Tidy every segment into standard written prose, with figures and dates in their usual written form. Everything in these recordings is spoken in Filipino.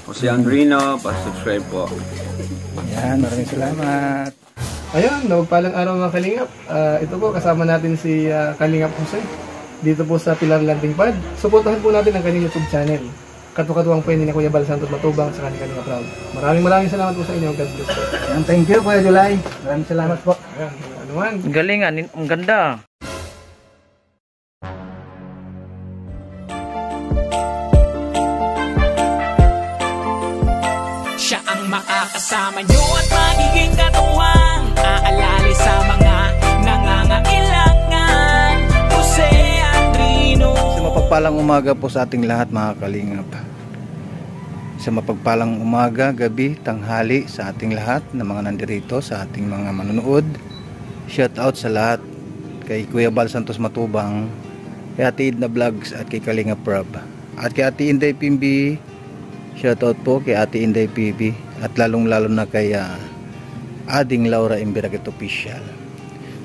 Si Andrino, pa-subscribe po. Yan, maraming salamat. Ayun, nagpalang araw mga Kalingap. Ito po, kasama natin si Kalingap Jose. Dito po sa Pilar Landing Pad. Suportahan po natin ang kanyang YouTube channel. Katukatuwang po yun ni Kuya Bal Santos Matubang sa kanyang Kalingap Proud. Maraming salamat po sa inyo. God bless po. Thank you, Kuya July. Maraming salamat po. Ayan, ano man. Galingan, ang ganda. Siya ang makakasama nyo at magiging katuwang aalali sa mga nangangailangan. Jose Andrino. Sa mapagpalang umaga po sa ating lahat mga Kalingap. Sa mapagpalang umaga, gabi, tanghali sa ating lahat na mga nandirito, sa ating mga manonood. Shout out sa lahat kay Kuya Bal Santos Matubang, kay Ate Edna Vlogs at kay Kalingap Rob. At kay Ate Inday Pimbi, shout out po kay Ate Inday Pimbi at lalong-lalo na kay Ading Laura Imbiraget Official.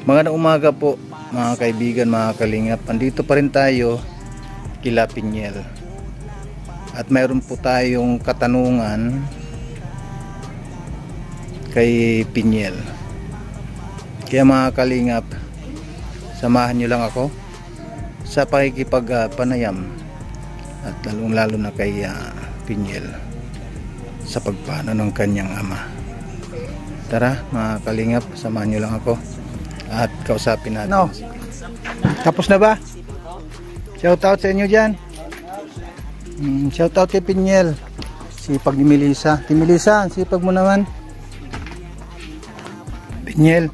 Magandang umaga po mga kaibigan, mga Kalingap. Andito pa rin tayo kila Pinyel. At mayroon po tayong katanungan kay Pinyel. Kaya mga Kalingap, samahan nyo lang ako sa pakikipagpanayam at lalong-lalo na kay Pinyel sa pagpano ng kanyang ama. Tara mga Kalingap, samahan nyo lang ako at kausapin natin. No. Tapos na ba? Shout out sa inyo dyan. Shout out kay Pinyel. Sipag ni Melissa. Ti Melissa, sipag mo naman. Pinyel,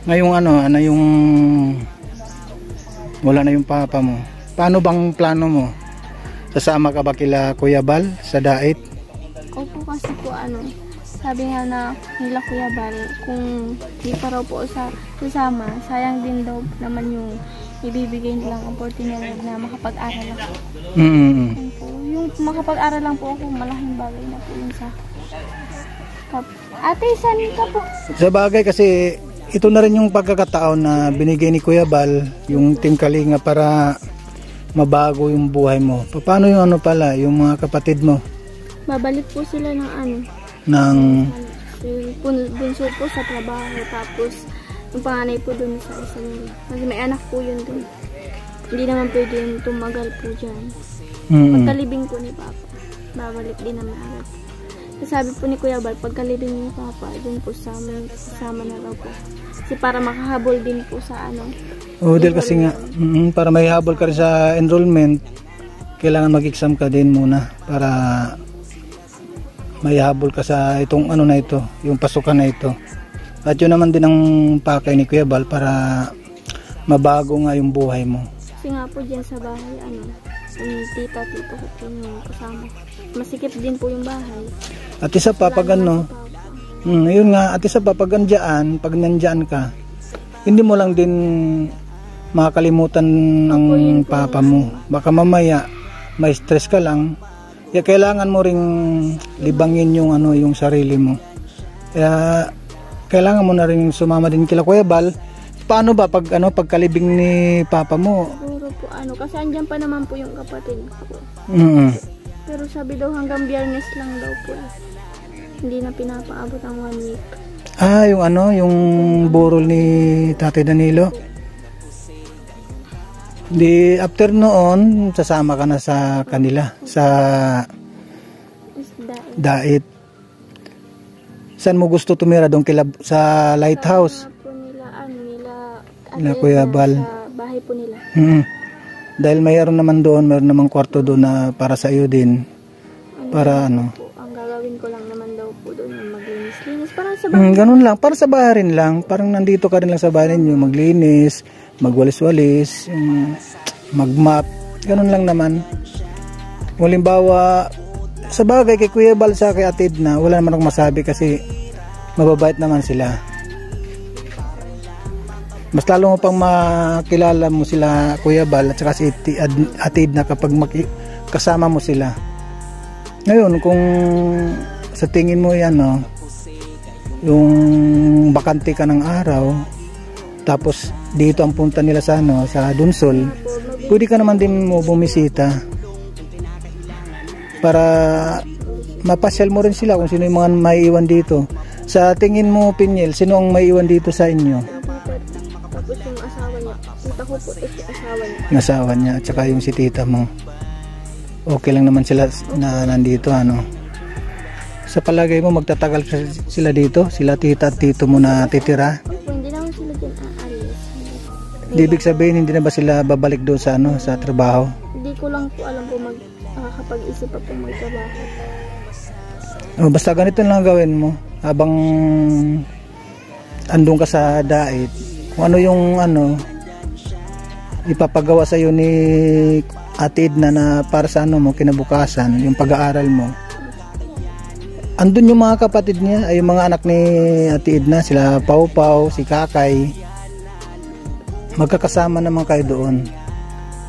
ngayong ano yung wala na yung papa mo. Paano bang plano mo? Sasama ka ba kila Kuya Bal sa dait? Opo, kasi po sabi nga na nila Kuya Bal, kung di pa raw po sasama, sayang din daw naman yung ibibigay nilang opportunity na makapag-aral ako. Yung makapag-aral lang po ako, malaking bagay na po yun sa ate, saan ka po? Sa bagay kasi ito na rin yung pagkakataon na binigay ni Kuya Bal, yung Team Kalinga, para mabago yung buhay mo. Paano yung pala, yung mga kapatid mo? Babalik po sila ng bunso po sa trabaho, tapos yung panganay po dun sa isa nila. Kasi may anak po yun dun. Hindi naman pwede yung tumagal po dyan. Pagkalibing po ni Papa, babalik din naman agad. Sabi po ni Kuya Bal, pagkalibing ni Papa, dun po sama na raw po. Kasi para makahabol din po sa dahil kasi nga, para may habol ka rin sa enrollment, kailangan mag-exam ka din muna para may habol ka sa itong na ito, yung pasukan na ito. At yun naman din ang pakay ni Kuya Bal para mabago nga yung buhay mo. Kasi nga po dyan sa bahay, yung tito ko po yung kasama. Masikip din po yung bahay. At isa pa, pag yun nga, at isa pa, pag nandyan ka, hindi mo lang din makakalimutan ang papa mo. Baka mamaya, may stress ka lang. Kaya kailangan mo ring libangin yung yung sarili mo. Kaya kailangan mo na rin sumama din kila Kuya Bal. Paano ba pagkalibing ni papa mo? Siguro po kasi andyan pa naman po yung kapatid ko. Pero sabi daw hanggang Biyernes lang daw po. Hindi na pinapaabot ang 1 week. Yung burol ni Tatay Danilo. Di after noon, sasama ka na sa kanila sa dait. Saan mo gusto tumira? Doon sa lighthouse? Nila Kuya Bal. Sa bahay po nila. Dahil mayroon naman namang kwarto doon na para sa iyo din. Para ang gagawin ko lang naman daw po doon, maglinis-linis. Parang sa bahay. Ganun lang, para sa bahay rin lang. Parang nandito ka rin lang sa bahay ninyo, maglinis, magwalis-walis, magmap. Ganun lang naman. Halimbawa, sa bagay kay Kuya Bal sa kay Ate Edna, wala naman akong masabi kasi mababait naman sila. Mas lalo mo pang makilala mo sila Kuya Bal at saka si Ate Edna kapag kasama mo sila. Ngayon, kung sa tingin mo yan, yung bakante ka ng araw, tapos dito ang punta nila sa sa Dunsol, pwede ka naman din mo bumisita para mapasyal mo rin sila kung sino yung mga maiiwan dito. Sa tingin mo, Pinyel, sino ang maiiwan dito sa inyo? Tapos yung asawa niya. Tita ko po is yung asawa niya. Yung asawa niya at saka yung si tita mo. Okay lang naman sila na nandito, ano? Sa palagay mo, magtatagal sila dito? Sila tita at tito mo na titira? Hindi naman sila dyan aalis. Ibig sabihin, hindi na ba sila babalik doon sa, ano, sa trabaho? Hindi ko lang po alam po makakapag-isip pa po magtrabaho. Basta ganito lang gawin mo. Habang andun ka sa dait, kung ano yung ano, ipapagawa sa'yo ni Ate Edna na para sa ano mo, kinabukasan, yung pag-aaral mo. Andun yung mga kapatid niya, ay yung mga anak ni Ate Edna, sila Pau Pau, si Kakay. Magkakasama naman kayo doon.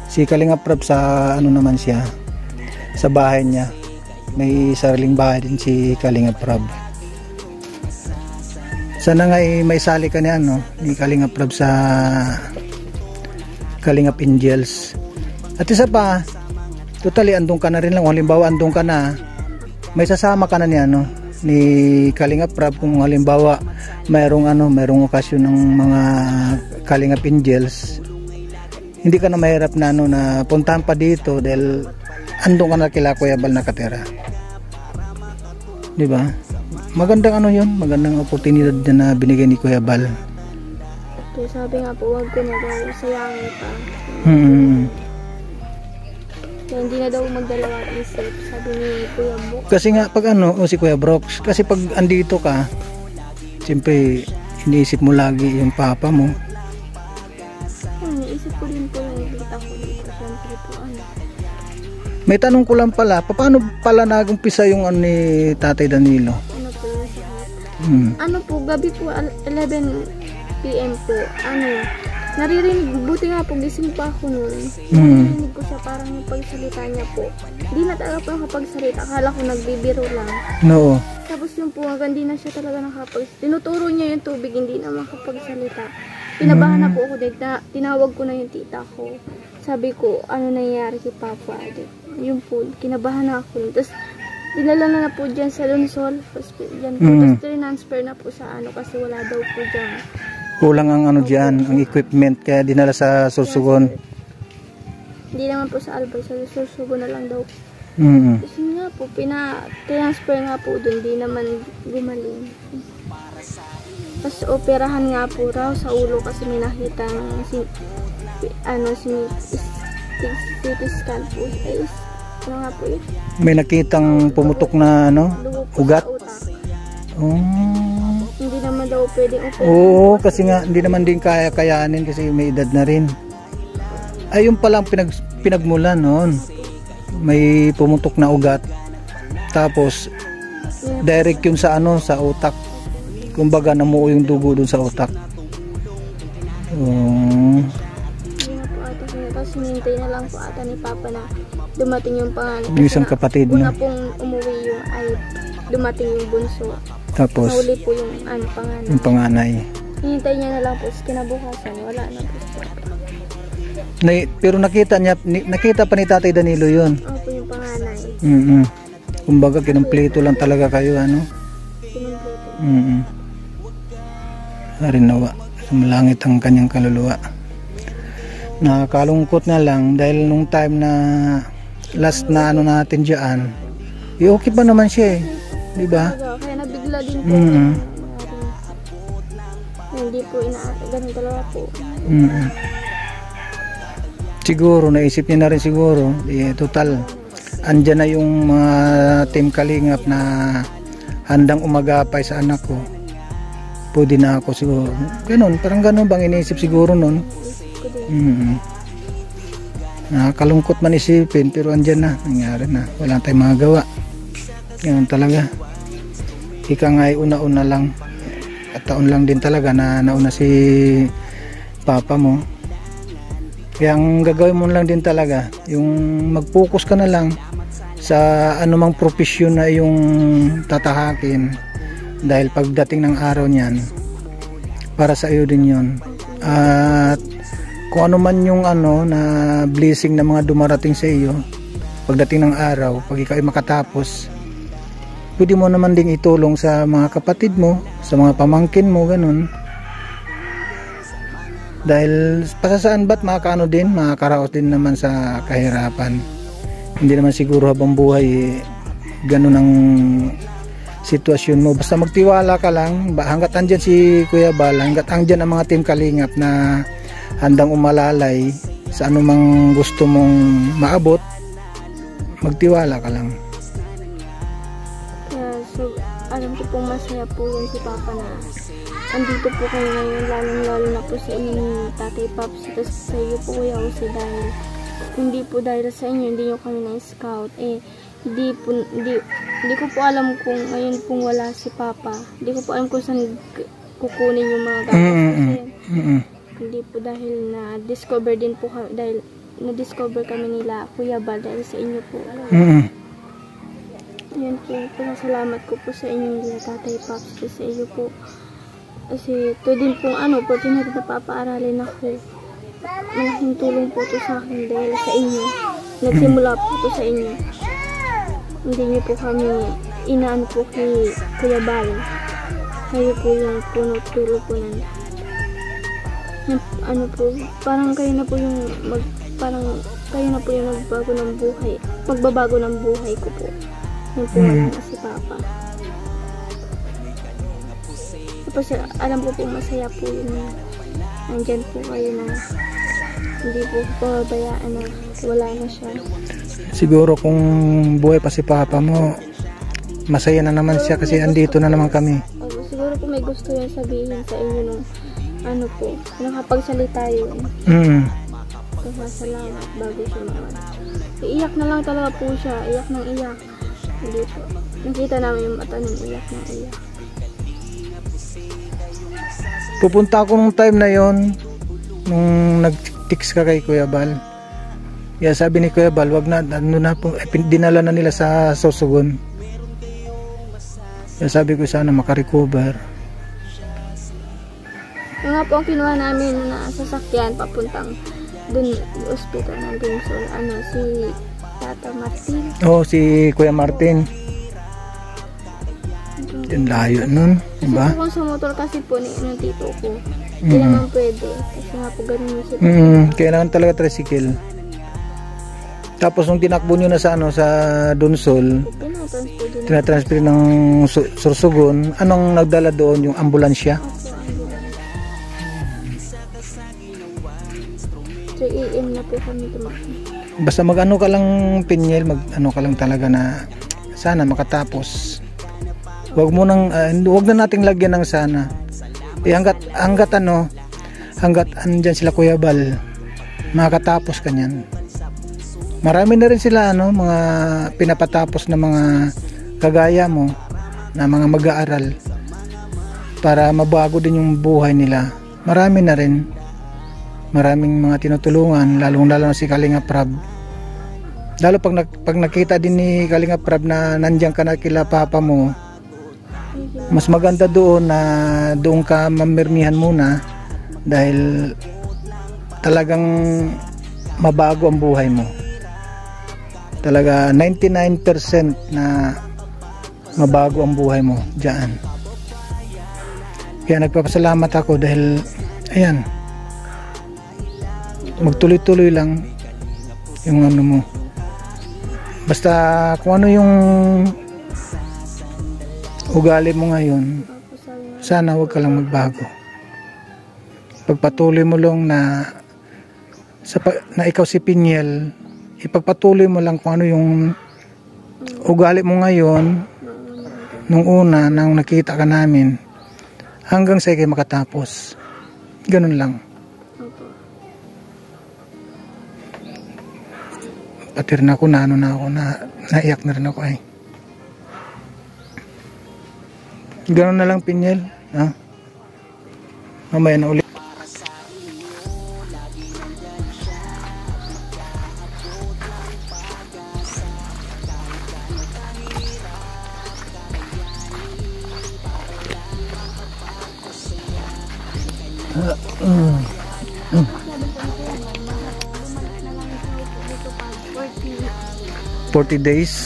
Si Kalingap Rab sa ano naman siya, sa bahay niya. May sariling bahay din si Kalingap Rab. Sana nga may sali ka niya, no? Ni Kalingap Rab sa Kalingap Angels. At isa pa, totally andun ka na rin lang. Halimbawa andun ka na, may sasama ka na niya, no? Ni Kalingap Rab kung halimbawa mayroong okasyon ng mga Kalingap Angels. Hindi ka na mahirap na ano na puntahan pa dito dahil andun ka na kila Kuya Bal nakatira. Di ba? Magandang ano yun, magandang oportunidad na binigay ni Kuya Bal. Kaya sabi nga po, wag ko na daw sayangin pa. Kaya hindi na daw magdalawang isip, sabi ni Kuya Brooks. Kasi nga pag ano, si Kuya Brooks, kasi pag andito ka, siyempre iniisip mo lagi yung papa mo. Iniisip ko din po yung kita ko dito. Siyempre po May tanong ko lang pala, paano pala nagumpisa yung ano ni Tatay Danilo? Ano po yung sakit? Ano po, gabi po 11 PM po, naririnig, buti nga po, gising pa ako noon. Naririnig ko siya, parang yung pagsalita niya po. Hindi na talaga po nakapagsalita, akala ko nagbibiro lang. No. Tapos yung po, hindi na siya talaga nakapagsalita. Tinuturo niya yung tubig, hindi na makapagsalita. Pinabahan na po ako din, tinawag ko na yung tita ko. Sabi ko, ano nangyayari kay Papa? Yung po, kinabahan na ako. Tapos, dinala na po dyan sa Lunsol. Tapos, dyan po, tapos transfer na po sa ano, kasi wala daw po dyan. Kulang ang ano dyan, ang equipment, kaya dinala sa Sorsogon. Hindi naman po sa Albay, sa Sorsogon na lang daw. Kasi nga po, transfer nga po doon, di naman gumaling. Tapos operahan nga po raw sa ulo kasi may nakita CT scan po. Ano nga po yun? May nakitang pumutok na ano, ugat? Hindi naman daw pwedeng operahan. Oo, kasi nga hindi naman din kayanin kasi may edad na rin. Ay, yung palang pinagmulan noon. May pumutok na ugat. Tapos direct yun sa ano, sa utak. Kumbaga namuo yung dugo dun sa utak. Hindi na po ata siya. Tapos hinintay na lang po ata ni Papa na dumating yung panganay. Yung isang kapatid una na. pong umuwi yung dumating yung bunso. Tapos nahuli po yung panganay. Yung panganay. Hinintay niya na lang po. Kinabukasan, wala na po. Pero nakita pa ni Tatay Danilo yun. Opo, yung panganay. Kumbaga kinumpleto lang talaga kayo, ano? Kinumpleto. Harinawa, sumalangit ang kanyang kaluluwa. Nakakalungkot na lang dahil nung time na last na ano natin dyan, okay pa naman siya eh, di ba? Kaya nabigla din po. Hindi po ganun talaga po. Siguro naisip niya na rin siguro, total andyan na yung mga team Kalingap na handang umagapay sa anak ko. Pwede na ako siguro. Ganun, parang ganun bang iniisip siguro nun. Nakakalungkot man isipin, pero andyan na, nangyari na, wala tayong magagawa. Ganun talaga. Ika nga ay una-una lang, at taon lang din talaga na nauna si Papa mo. Kaya ang gagawin mo lang din talaga, yung mag-focus ka na lang sa anumang profesyon na yung tatahakin. Dahil pagdating ng araw niyan, para sa iyo din yun. At kung ano man yung ano na blessing na mga dumarating sa iyo, pagdating ng araw, pag ikaw ay makatapos, pwede mo naman ding itulong sa mga kapatid mo, sa mga pamangkin mo, ganun. Dahil pasasaan ba't makakaano din, makakaraos din naman sa kahirapan. Hindi naman siguro habang buhay ganun ang sitwasyon mo. Basta magtiwala ka lang, hanggat andyan si Kuya Bal, hanggat andyan ang mga Team Kalingap na handang umalalay sa anumang gusto mong maabot, magtiwala ka lang. So, alam ko pong masaya po yun si Papa na andito po kayo ngayon, lalong-lalo na po sa inyo ni Tatay Paps, tapos sa iyo po Kuya Jose, dahil hindi po dahil sa inyo, hindi nyo kami na-scout. Hindi ko po alam kung ngayon pong wala si Papa. Hindi ko po alam kung saan kukunin yung mga gamit. Hindi po dahil na-discover din po, dahil na-discover kami nila Kuya Bal dahil sa inyo po. Yan po, salamat ko po sa inyo nila Tatay Paps, sa iyo po. Kasi ito din pong opportunity na papaaralin ako. Malaking tulong po ito sa akin dahil sa inyo. Nagsimula po ito sa inyo. Hindi niyo po kami inaano po kay Kuya Bal. Kayo po yung puno-tulo po nun. Parang kayo na po yung magbabago ng buhay. Magbabago ng buhay ko po. Yung po wala na si Papa. Tapos alam ko po masaya po yun na andyan po kayo na hindi po pabayaan na wala na siya. Siguro kung buhay pa si Papa mo, masaya na naman siya kasi andito na naman kami. Siguro po may gusto yan sabihin sa inyo nung nakapagsalita yun. Salamat bago siya mawala. Iiyak na lang talaga po siya, iyak ng iyak. Hindi po. Nakita namin yung mata ng iyak ng iyak. Pupunta ako nung time na yon, nung nag-text ka kay Kuya Bal. Kaya sabi ni Kuya Bal, wag na, dinala na nila sa Sorsogon. Kaya sabi ko sana makarecover. Yung nga po ang kinuha namin na sasakyan papuntang dun hospital ng Dingsol, si Tata Martin. Si Kuya Martin. Yung layo nun, diba? Kasi kung sa motor kasi po ng tito ko, hindi naman pwede. Kasi nga po ganun yung sito. Kailangan talaga tricycle. Tapos nung tinakbo nyo na sa Donsol, tinatransfer ng Sorsogon, anong nagdala doon? Yung ambulansya? 3 AM na po kami tumakbo. Basta mag-ano ka lang, Pinyel, mag-ano ka lang talaga na sana makatapos. Wag na nating lagyan ng sana. Hanggat andyan sila Kuya Bal, makakatapos ka niyan. Marami na rin sila mga pinapatapos na mga kagaya mo na mga mag-aaral para mabago din yung buhay nila. Marami na rin. Maraming mga tinutulungan, lalo na si Kalingap Rab. Lalo pag nakita din ni Kalingap Rab na nandiyan ka na kila Papa mo, mas maganda doon na doon ka mamirmihan muna dahil talagang mabago ang buhay mo. Talaga 99% na mabago ang buhay mo diyan. Kaya nagpapasalamat ako dahil ayan, magtuloy-tuloy lang yung mo. Basta kung ano yung ugali mo ngayon, sana huwag ka lang magbago. Pagpatuloy mo lang na ikaw si Pinyel, ipagpatuloy mo lang kung ano yung ugali mo ngayon nung una nang nakita ka namin hanggang sa ikay makatapos. Ganun lang. Pati rin ako naiyak na rin ako ay. Ganoon na lang, Pinyel. Mamaya na ulit.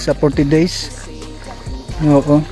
Sa 40 days Oo.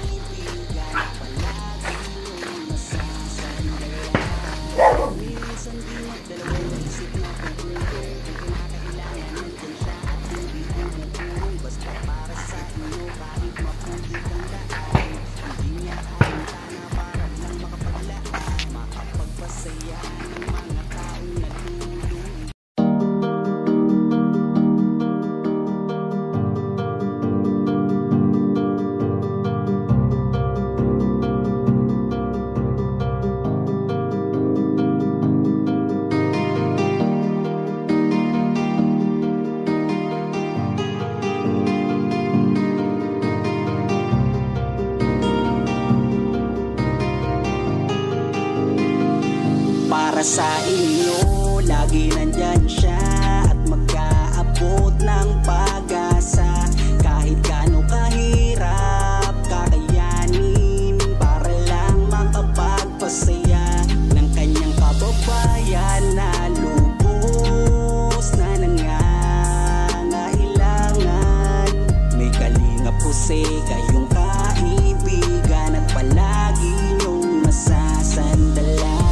Para sa inyo, lagi nandyan siya at mag-aabot ng pag-asa. Kahit gaano kahirap kakayanin para lang makapagpasaya ng kanyang kababayan na lubos na nangangailangan. May Kalingap Jose, kayong kaibigan at palagi niyong masasandalan.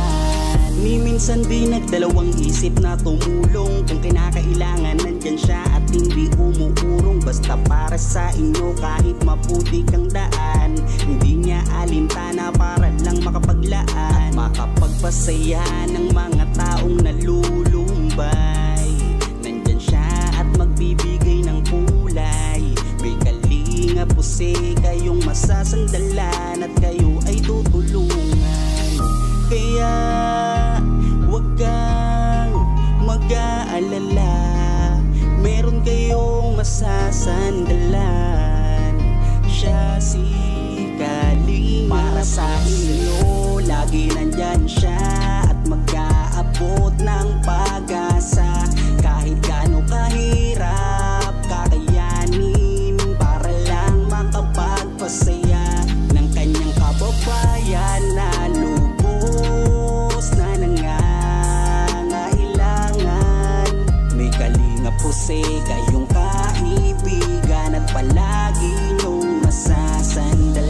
Minsan di nagdalawang isip na tumulong. Kung kinakailangan nandyan siya at hindi umuurong. Basta para sa inyo kahit maputik ang daan. Hindi niya alintana para lang makapaglaan at makapagpasaya ng mga taong nalulumbay. Nandyan siya at magbibigay ng kulay. May Kalingap Jose, kayong masasandalan at kayo ay tutulungan. Kaya huwag kang mag-aalala, meron kayong masasandalan. Siya si Kalingap. Para sa inyo, lagi nandyan siya at mag-aabot ng pag-asa. Kahit gaano kahirap kakayanin para lang makapagpasaya ng kanyang kababayan na lubos na nangangailangan. May Kalingap Jose, kayong kaibigan at palagi niyong masasandalan.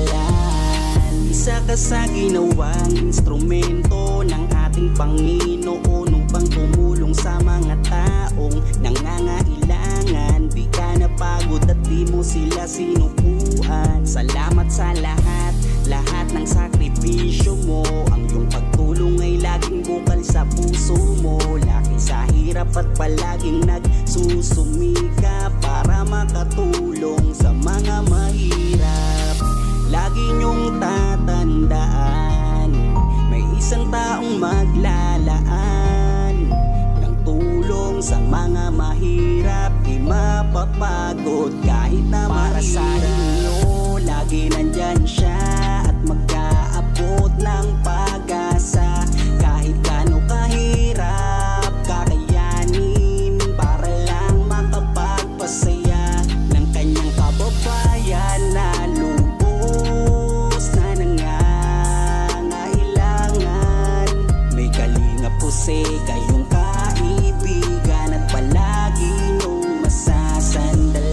Isa ka sa ginawang instrumento ng ating Panginoon upang tumulong sa mga taong nangangailangan. Di ka napagod at di mo sila sinukuan. Salamat sa lahat ng sakripisyo mo. Ang iyong pagtulong ay laging bukal sa puso mo. Laki sa hirap at palaging nagsusumika para makatulong sa mga mahirap. Lagi niyong tatandaan, may isang taong maglalaan ng tulong sa mga mahirap. Di mapapagod kahit na para mahirap. Sa inyo, lagi nandyan siya at mag-aabot ng pag-asa. Kahit gaano kahirap kakayanin para lang makapagpasaya ng kanyang kababayan na lubos na nangangailangan. May Kalingap Jose, kayong kaibigan at palagi niyong masasandalan.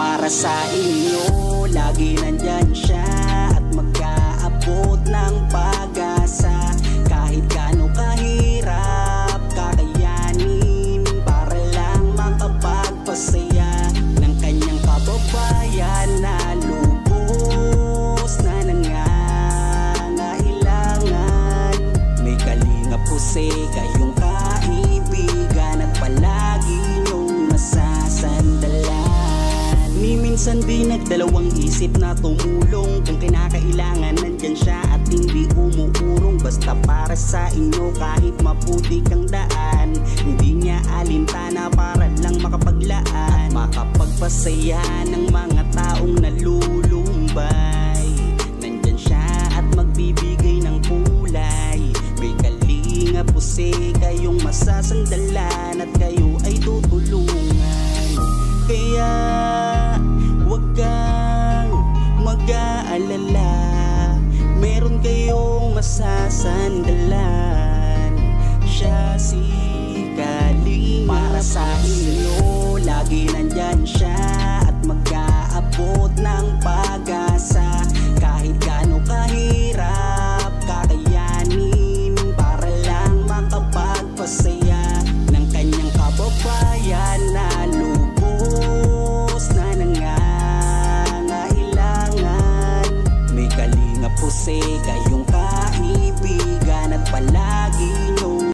Para sa inyo, lagi nandyan siya at mag-aabot ng pag-asa. Kahit gaano kahirap kakayanin para lang makapagpasaya ng kanyang kababayan na lubos na nangangailangan. May Kalingap Jose, kayong kaibigan at palagi niyong masasandalan. Minsan di nagdalawang isip na tumulong. Kung kinakailangan nandyan siya at hindi umuurong. Basta para sa inyo kahit maputik ang daan. Hindi niya alintana para lang makapaglaan at makapagpasaya ng mga taong nalulumbay. Nandyan siya at masasandalan at kayo ay tutulungan. Kaya huwag kang mag-aalala, meron kayong masasandalan. Siya si Kalinga. Para sa inyo lagi na